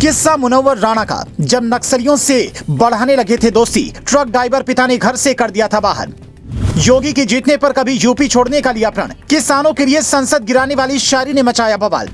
किस्सा मुनव्वर राणा का। जब नक्सलियों से बढ़ाने लगे थे दोस्ती, ट्रक ड्राइवर पिता ने घर से कर दिया था बाहर। योगी के जीतने पर कभी यूपी छोड़ने का लिया प्रण। किसानों के लिए संसद गिराने वाली शायरी ने मचाया बवाल।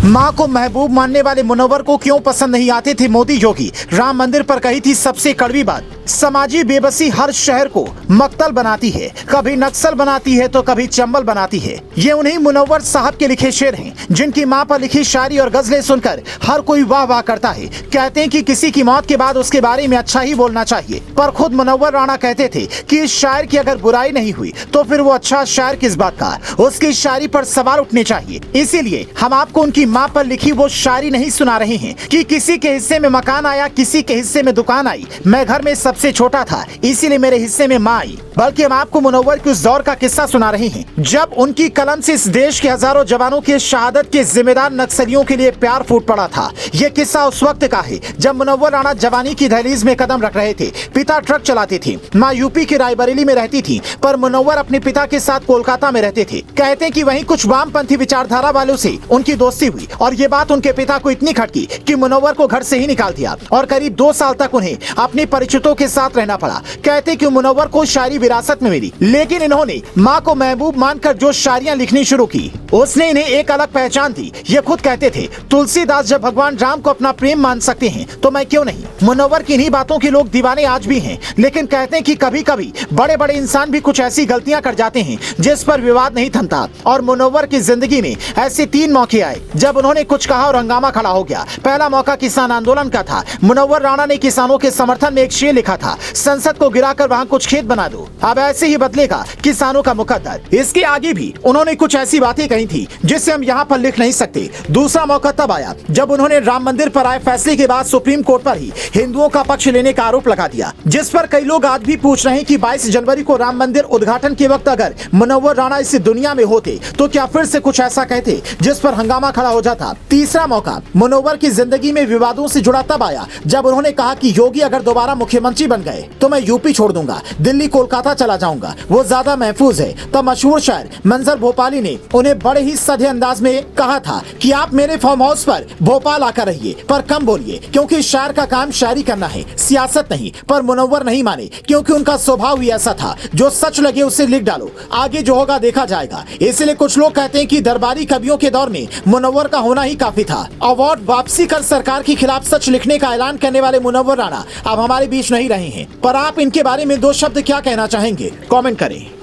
मां को महबूब मानने वाले मुनव्वर को क्यों पसंद नहीं आते थे मोदी योगी। राम मंदिर पर कही थी सबसे कड़वी बात। समाजी बेबसी हर शहर को मक्तल बनाती है, कभी नक्सल बनाती है तो कभी चंबल बनाती है। ये उन्हीं मुनव्वर साहब के लिखे शेर हैं, जिनकी मां पर लिखी शायरी और गजलें सुनकर हर कोई वाह वाह करता है। कहते हैं कि किसी की मौत के बाद उसके बारे में अच्छा ही बोलना चाहिए, पर खुद मुनव्वर राणा कहते थे कि इस शायर की अगर बुराई नहीं हुई तो फिर वो अच्छा शायर किस बात का। उसकी शायरी पर सवाल उठने चाहिए। इसीलिए हम आपको उनकी मां पर लिखी वो शायरी नहीं सुना रहे हैं कि किसी के हिस्से में मकान आया, किसी के हिस्से में दुकान आई, मैं घर में सबसे छोटा था इसीलिए मेरे हिस्से में मां आई। बल्कि हम आपको मुनव्वर के उस दौर का किस्सा सुना रहे हैं जब उनकी कलम से इस देश के हजारों जवानों की शहादत के जिम्मेदार नक्सलियों के लिए प्यार फूट पड़ा था। ये किस्सा उस वक्त का है जब मुनव्वर राणा जवानी की दहलीज में कदम रख रहे थे। पिता ट्रक चलाते थे, माँ यूपी के रायबरेली में रहती थी, पर मुनव्वर अपने पिता के साथ कोलकाता में रहते थे। कहते हैं कि वहीं कुछ वामपंथी विचारधारा वालों से उनकी दोस्ती हुई और ये बात उनके पिता को इतनी खटकी कि मुनव्वर को घर से ही निकाल दिया और करीब 2 साल तक उन्हें अपने परिचितों के साथ रहना पड़ा। कहते कि मुनव्वर को शायरी विरासत में मिली, लेकिन इन्होंने माँ को महबूब मानकर जो शायरियां लिखनी शुरू की उसने इन्हें एक अलग पहचान दी। ये खुद कहते थे, तुलसीदास जब भगवान राम को अपना प्रेम मान सकते हैं तो मैं क्यों नहीं। मुनव्वर की इन्हीं बातों के लोग दीवाने आज भी हैं, लेकिन कहते हैं कि कभी कभी बड़े बड़े इंसान भी कुछ ऐसी गलतियां कर जाते हैं जिस पर विवाद नहीं थमता। और मुनव्वर की जिंदगी में ऐसे 3 मौके आए जब उन्होंने कुछ कहा और हंगामा खड़ा हो गया। पहला मौका किसान आंदोलन का था। मुनव्वर राणा ने किसानों के समर्थन में एक शेर लिखा था, संसद को गिराकर वहाँ कुछ खेत बना दो, अब ऐसे ही बदलेगा किसानों का मुकद्दर। इसके आगे भी उन्होंने कुछ ऐसी बातें कही थी जिसे हम यहाँ पर लिख नहीं सकते। दूसरा मौका तब आया जब उन्होंने राम मंदिर पर आए फैसले के बाद सुप्रीम कोर्ट पर ही हिंदुओं का पक्ष लेने का आरोप लगा दिया, जिस पर कई लोग आज भी पूछ रहे हैं कि 22 जनवरी को राम मंदिर उद्घाटन के वक्त अगर मुनव्वर राणा इस दुनिया में होते तो क्या फिर से कुछ ऐसा कहते जिस पर हंगामा खड़ा हो जाता। तीसरा मौका मुनव्वर की जिंदगी में विवादों से जुड़ा तब आया जब उन्होंने कहा कि योगी अगर दोबारा मुख्यमंत्री बन गए तो मैं यूपी छोड़ दूंगा, दिल्ली कोलकाता चला जाऊंगा, वो ज्यादा महफूज है। तब मशहूर शायर मंजर भोपाली ने उन्हें बड़े ही सधे अंदाज में कहा था कि आप मेरे फार्म हाउस पर भोपाल आकर रहिए, पर कम बोलिए, क्योंकि शायर का काम शायरी करना है, सियासत नहीं। पर मुनव्वर नहीं माने, क्योंकि उनका स्वभाव ही ऐसा था, जो सच लगे उसे लिख डालो, आगे जो होगा देखा जाएगा। इसलिए कुछ लोग कहते हैं कि दरबारी कवियों के दौर में मुनव्वर का होना ही काफी था। अवार्ड वापसी कर सरकार के खिलाफ सच लिखने का ऐलान करने वाले मुनव्वर राणा अब हमारे बीच नहीं रहे हैं, पर आप इनके बारे में 2 शब्द क्या कहना चाहेंगे, कमेंट करें।